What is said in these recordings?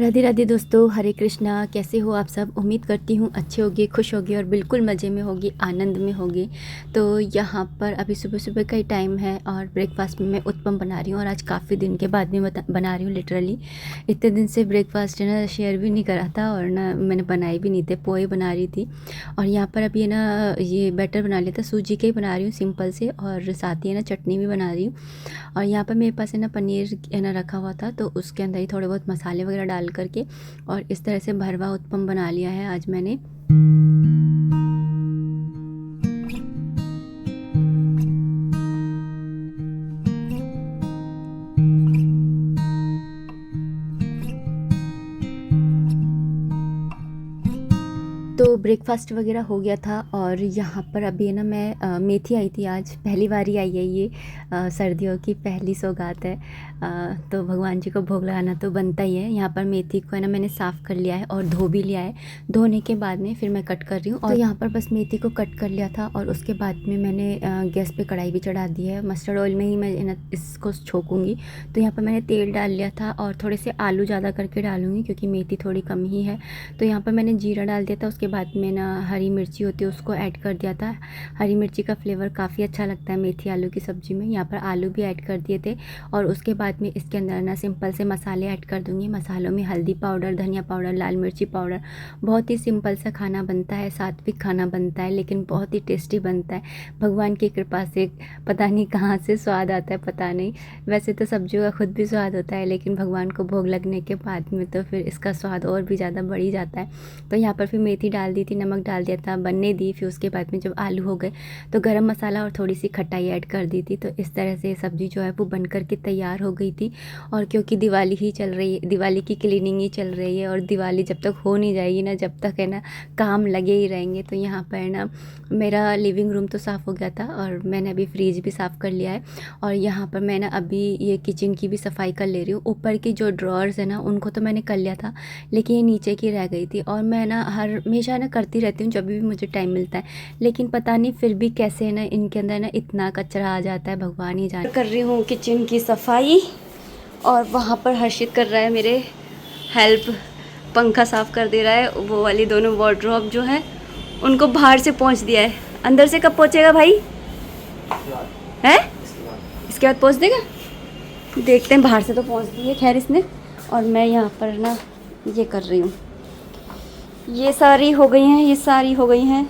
राधे राधे दोस्तों, हरे कृष्णा। कैसे हो आप सब? उम्मीद करती हूँ अच्छे होगे, खुश होगे और बिल्कुल मज़े में होगी, आनंद में होगे। तो यहाँ पर अभी सुबह सुबह का ही टाइम है और ब्रेकफास्ट में मैं उत्पम बना रही हूँ और आज काफ़ी दिन के बाद में बना रही हूँ। लिटरली इतने दिन से ब्रेकफास्ट है ना शेयर भी नहीं करा था और ना मैंने बनाए भी नहीं थे, पोहे बना रही थी। और यहाँ पर अभी है ना ये बैटर बना लिया था, सूजी के ही बना रही हूँ सिंपल से, और साथ ही है ना चटनी भी बना रही हूँ। और यहाँ पर मेरे पास है ना पनीर है ना रखा हुआ था, तो उसके अंदर ही थोड़े बहुत मसाले वगैरह डाल करके और इस तरह से भरवा उत्पम बना लिया है आज मैंने। तो ब्रेकफास्ट वगैरह हो गया था और यहाँ पर अभी है ना मैं मेथी आई थी, आज पहली बारी आई है ये। सर्दियों की पहली सौगात है। तो भगवान जी को भोग लगाना तो बनता ही है। यहाँ पर मेथी को है ना मैंने साफ़ कर लिया है और धो भी लिया है। धोने के बाद में फिर मैं कट कर रही हूँ। और यहाँ पर बस मेथी को कट कर लिया था और उसके बाद में मैंने गैस पे कढ़ाई भी चढ़ा दी है। मस्टर्ड ऑयल में ही मैं ना इसको छोंकूँगी। तो यहाँ पर मैंने तेल डाल लिया था और थोड़े से आलू ज़्यादा करके डालूँगी क्योंकि मेथी थोड़ी कम ही है। तो यहाँ पर मैंने जीरा डाल दिया था, उसके बाद में ना हरी मिर्ची होती है उसको ऐड कर दिया था। हरी मिर्ची का फ्लेवर काफ़ी अच्छा लगता है मेथी आलू की सब्ज़ी में। यहाँ पर आलू भी ऐड कर दिए थे और उसके बाद में इसके अंदर ना सिंपल से मसाले ऐड कर दूँगी। मसालों में हल्दी पाउडर, धनिया पाउडर, लाल मिर्ची पाउडर। बहुत ही सिंपल सा खाना बनता है, सात्विक खाना बनता है, लेकिन बहुत ही टेस्टी बनता है। भगवान की कृपा से पता नहीं कहाँ से स्वाद आता है, पता नहीं। वैसे तो सब्जियों का खुद भी स्वाद होता है, लेकिन भगवान को भोग लगने के बाद में तो फिर इसका स्वाद और भी ज़्यादा बढ़ ही जाता है। तो यहाँ पर फिर मेथी डाल दी थी, नमक डाल दिया था, बनने दी। फिर उसके बाद में जब आलू हो गए तो गरम मसाला और थोड़ी सी खटाई ऐड कर दी थी। तो इस तरह से सब्ज़ी जो है वो बन कर के तैयार हो गई थी। और क्योंकि दिवाली ही चल रही है, दिवाली की क्लीनिंग ही चल रही है और दिवाली जब तक हो नहीं जाएगी ना, जब तक है ना काम लगे ही रहेंगे। तो यहाँ पर ना मेरा लिविंग रूम तो साफ़ हो गया था और मैंने अभी फ्रिज भी साफ़ कर लिया है। और यहाँ पर मैं ना अभी ये किचन की भी सफाई कर ले रही हूँ। ऊपर की जो ड्रॉर्स है ना उनको तो मैंने कर लिया था, लेकिन ये नीचे की रह गई थी। और मैं ना हमेशा ना करती रहती हूँ जब भी मुझे टाइम मिलता है, लेकिन पता नहीं फिर भी कैसे ना इनके अंदर ना इतना कचरा आ जाता है, भगवान ही जाने। कर रही हूँ किचन की सफाई और वहाँ पर हर्षित कर रहा है मेरे हेल्प, पंखा साफ़ कर दे रहा है। वो वाली दोनों वार्डरोब जो है उनको बाहर से पहुँच दिया है, अंदर से कब पहुँचेगा भाई? है इसके बाद पहुँच देगा, देखते हैं। बाहर से तो पहुँच दी है खैर इसने। और मैं यहाँ पर ना ये कर रही हूँ, ये सारी हो गई हैं, ये सारी हो गई हैं।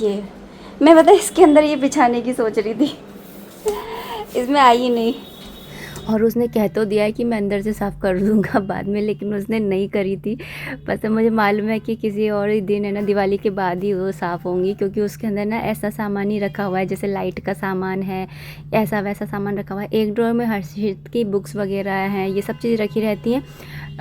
ये मैं पता इसके अंदर ये बिछाने की सोच रही थी, इसमें आई ही नहीं। और उसने कह तो दिया है कि मैं अंदर से साफ़ कर दूंगा बाद में, लेकिन उसने नहीं करी थी। बस मुझे मालूम है कि किसी और ही दिन है ना, दिवाली के बाद ही वो साफ़ होंगी, क्योंकि उसके अंदर ना ऐसा सामान ही रखा हुआ है जैसे लाइट का सामान है, ऐसा वैसा सामान रखा हुआ है। एक ड्रॉर में हर्षित की बुक्स वगैरह हैं, ये सब चीज़ रखी रहती हैं।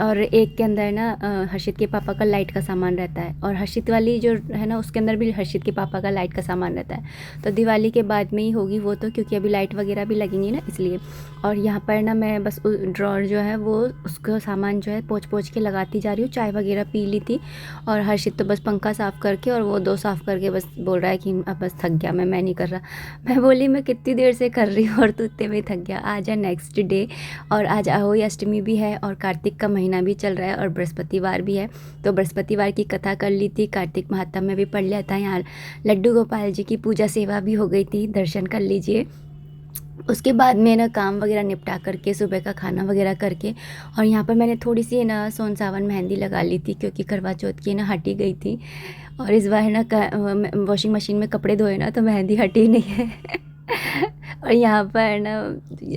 और एक के अंदर ना हर्षित के पापा का लाइट का सामान रहता है, और हर्षित वाली जो है ना उसके अंदर भी हर्षित के पापा का लाइट का सामान रहता है। तो दिवाली के बाद में ही होगी वो तो, क्योंकि अभी लाइट वगैरह भी लगेंगी ना, इसलिए। और यहाँ पर ना मैं बस ड्रॉर जो है वो उसका सामान जो है पोंछ पोंछ के लगाती जा रही हूँ। चाय वगैरह पी ली थी और हर्षित तो बस पंखा साफ़ करके और वो दो साफ़ करके बस बोल रहा है कि अब बस थक गया मैं नहीं कर रहा। मैं बोली मैं कितनी देर से कर रही हूँ और तू इतने में थक गया। आज है नेक्स्ट डे और आज आहोई अष्टमी भी है और कार्तिक का महीना भी चल रहा है और बृहस्पतिवार भी है। तो बृहस्पतिवार की कथा कर ली थी, कार्तिक महात्म में भी पढ़ लिया था। यहाँ लड्डू गोपाल जी की पूजा सेवा भी हो गई थी, दर्शन कर लीजिए। उसके बाद में ना काम वगैरह निपटा करके सुबह का खाना वगैरह करके, और यहाँ पर मैंने थोड़ी सी ना सोन सावन मेहंदी लगा ली थी, क्योंकि करवा चौथ की ना हटी गई थी। और इस बार ना वॉशिंग मशीन में कपड़े धोए ना तो मेहंदी हटी नहीं है। और यहाँ पर ना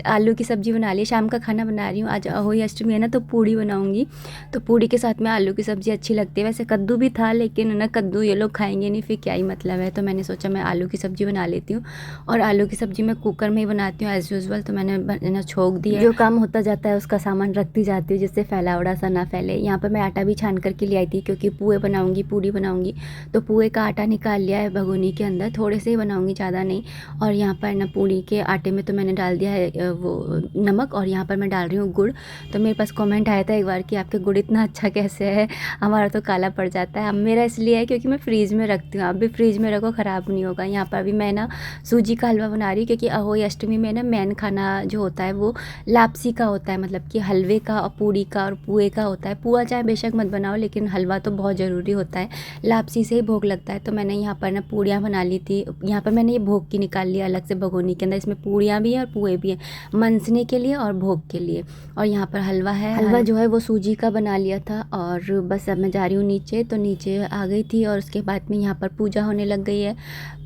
आलू की सब्ज़ी बना ली, शाम का खाना बना रही हूँ। आज अहोई अष्टमी है ना, तो पूड़ी बनाऊँगी। तो पूड़ी के साथ में आलू की सब्ज़ी अच्छी लगती है। वैसे कद्दू भी था, लेकिन ना कद्दू ये लोग खाएंगे नहीं, फिर क्या ही मतलब है। तो मैंने सोचा मैं आलू की सब्ज़ी बना लेती हूँ। और आलू की सब्ज़ी मैं कुकर में ही बनाती हूँ एज़ यूजुअल। तो मैंने ना छोंक दिया, जो काम होता जाता है उसका सामान रखती जाती हूँ, जिससे फैलावड़ा सा ना फैले। यहाँ पर मैं आटा भी छान करके ले आई थी, क्योंकि पुए बनाऊँगी, पूड़ी बनाऊँगी। तो पुए का आटा निकाल लिया है भगोनी के अंदर, थोड़े से ही बनाऊँगी, ज़्यादा नहीं। और यहाँ पर ना पूड़ी के आटे में तो मैंने डाल दिया है वो नमक, और यहाँ पर मैं डाल रही हूँ गुड़। तो मेरे पास कमेंट आया था एक बार कि आपके गुड़ इतना अच्छा कैसे है, हमारा तो काला पड़ जाता है। अब मेरा इसलिए है क्योंकि मैं फ्रीज़ में रखती हूँ, आप भी फ्रीज़ में रखो, ख़राब नहीं होगा। यहाँ पर अभी मैं ना सूजी का हलवा बना रही हूँ, क्योंकि अहोई अष्टमी में ना मेन खाना जो होता है वो लापसी का होता है, मतलब कि हलवे का और पूड़ी का और पुए का होता है। पुआ चाहे बेशक मत बनाओ, लेकिन हलवा तो बहुत ज़रूरी होता है, लापसी से ही भोग लगता है। तो मैंने यहाँ पर ना पूड़ियाँ बना ली थी। यहाँ पर मैंने ये भोग की निकाल लिया अलग से भगोनी के अंदर, इसमें पूड़ियाँ भी हैं और पुए भी हैं, मनसने के लिए और भोग के लिए। और यहाँ पर हलवा है, हलवा जो है वो सूजी का बना लिया था। और बस अब मैं जा रही हूँ नीचे, तो नीचे आ गई थी और उसके बाद में यहाँ पर पूजा होने लग गई है।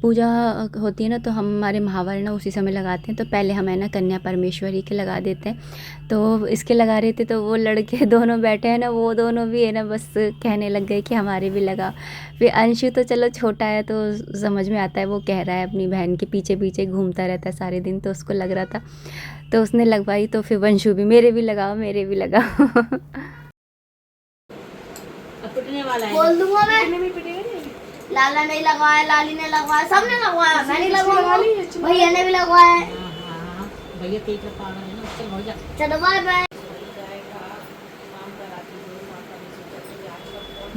पूजा होती है ना, तो हमारे महावार ना उसी समय लगाते हैं। तो पहले हम है ना कन्या परमेश्वरी के लगा देते हैं, तो इसके लगा रहे थे। तो वो लड़के दोनों बैठे हैं ना, वो दोनों भी है ना बस कहने लग गए कि हमारे भी लगा। फिर अंशु तो चलो छोटा है तो समझ में आता है, वो कह रहा है अपनी बहन के पीछे पीछे घूमता रहता है सारे दिन, तो उसको लग रहा था तो उसने लगवाई। तो फिर वंशु भी मेरे भी लगाओ, मेरे भी लगाओ। पिटने वाला है, बोल दूंगा मैं। पिटने में पिटेगा नहीं। लाला ने लगवाया, लाली ने लगवाया, सबने लगवाया, मैंने लगवाया, भैया ने भी लगवाया है। हाँ, भैया पेट का पागल है ना, चल हो जा। चलो बाय बाय।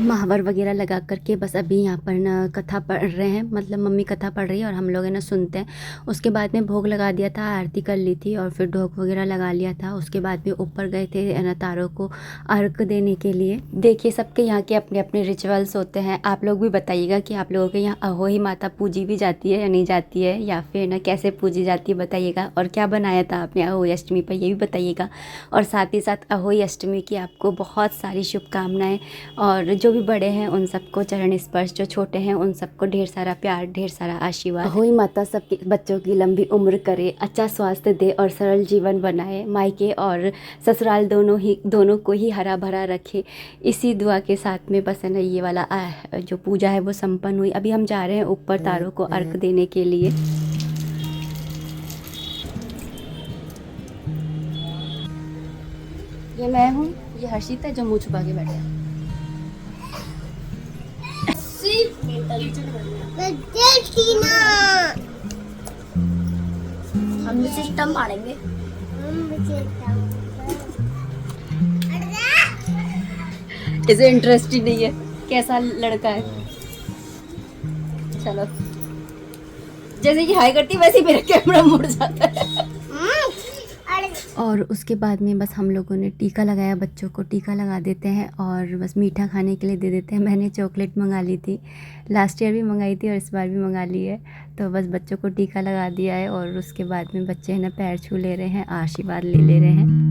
महावर वगैरह लगा करके बस अभी यहाँ पर ना कथा पढ़ रहे हैं, मतलब मम्मी कथा पढ़ रही है और हम लोग है ना सुनते हैं। उसके बाद में भोग लगा दिया था, आरती कर ली थी और फिर ढोक वगैरह लगा लिया था। उसके बाद में ऊपर गए थे है ना तारों को अर्घ देने के लिए। देखिए सबके यहाँ के अपने अपने रिचुअल्स होते हैं, आप लोग भी बताइएगा कि आप लोगों के यहाँ अहोई माता पूजी भी जाती है या नहीं जाती है, या फिर ना कैसे पूजी जाती है बताइएगा। और क्या बनाया था आपने अहोई अष्टमी पर, ये भी बताइएगा। और साथ ही साथ अहोई अष्टमी की आपको बहुत सारी शुभकामनाएँ, और जो भी बड़े हैं उन सबको चरण स्पर्श, जो छोटे हैं उन सबको ढेर सारा प्यार, ढेर सारा आशीर्वाद। अहोई माता सबके बच्चों की लंबी उम्र करे, अच्छा स्वास्थ्य दे और सरल जीवन बनाए, मायके और ससुराल दोनों को ही हरा भरा रखे। इसी दुआ के साथ में बस है ना ये वाला जो पूजा है वो संपन्न हुई। अभी हम जा रहे हैं ऊपर तारों को अर्घ देने के लिए। ये मैं हूँ, ये हर्षित है जो मुँह छुपा के बैठे हैं। हम सिस्टम पालेंगे। इसे इंटरेस्ट ही नहीं है, कैसा लड़का है। चलो जैसे कि हाई करती वैसे ही मेरा कैमरा मुड़ जाता है। और उसके बाद में बस हम लोगों ने टीका लगाया, बच्चों को टीका लगा देते हैं और बस मीठा खाने के लिए दे देते हैं। मैंने चॉकलेट मंगा ली थी, लास्ट ईयर भी मंगाई थी और इस बार भी मंगा ली है। तो बस बच्चों को टीका लगा दिया है और उसके बाद में बच्चे है ना पैर छू ले रहे हैं, आशीर्वाद ले रहे हैं।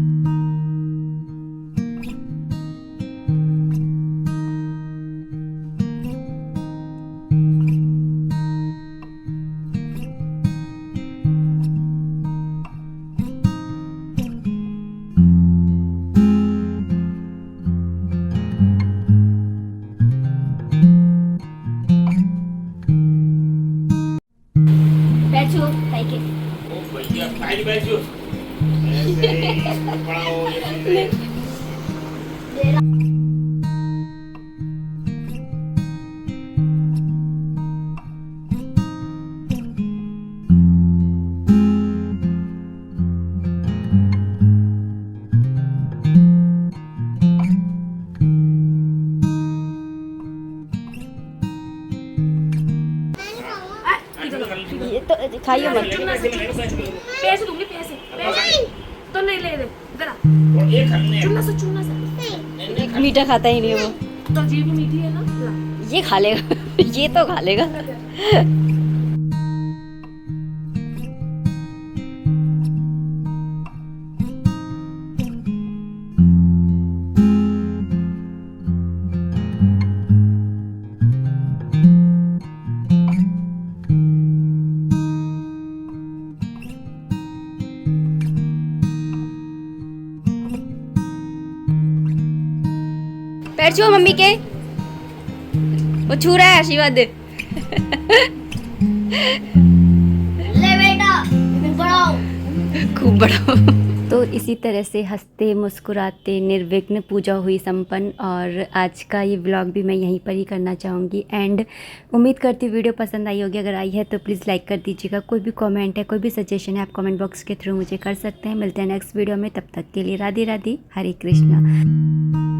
बैठो भाई के। ओ भैया फाइल बैठो ऐसे बड़ा हो ये ये तो खाइए मत। पैसे दूंगी, पैसे तो नहीं ले दे इधर आ। और एक हमने चुन्ना सा मीठा खाता ही नहीं है वो, तो जीभ भी मीठी है ना, ला। ये खा लेगा। ये तो खा लेगा। पैर छुओ मम्मी के, वो छू रहा है, आशीर्वाद दे। ले बेटा, बढ़ाओ। खूब बड़ा। तो इसी तरह से हंसते मुस्कुराते निर्विघ्न पूजा हुई संपन्न, और आज का ये व्लॉग भी मैं यहीं पर ही करना चाहूँगी। एंड उम्मीद करती हूँ वीडियो पसंद आई होगी। अगर आई है तो प्लीज़ लाइक कर दीजिएगा। कोई भी कमेंट है, कोई भी सजेशन है, आप कमेंट बॉक्स के थ्रू मुझे कर सकते हैं। मिलते हैं नेक्स्ट वीडियो में, तब तक के लिए राधे राधे, हरे कृष्णा।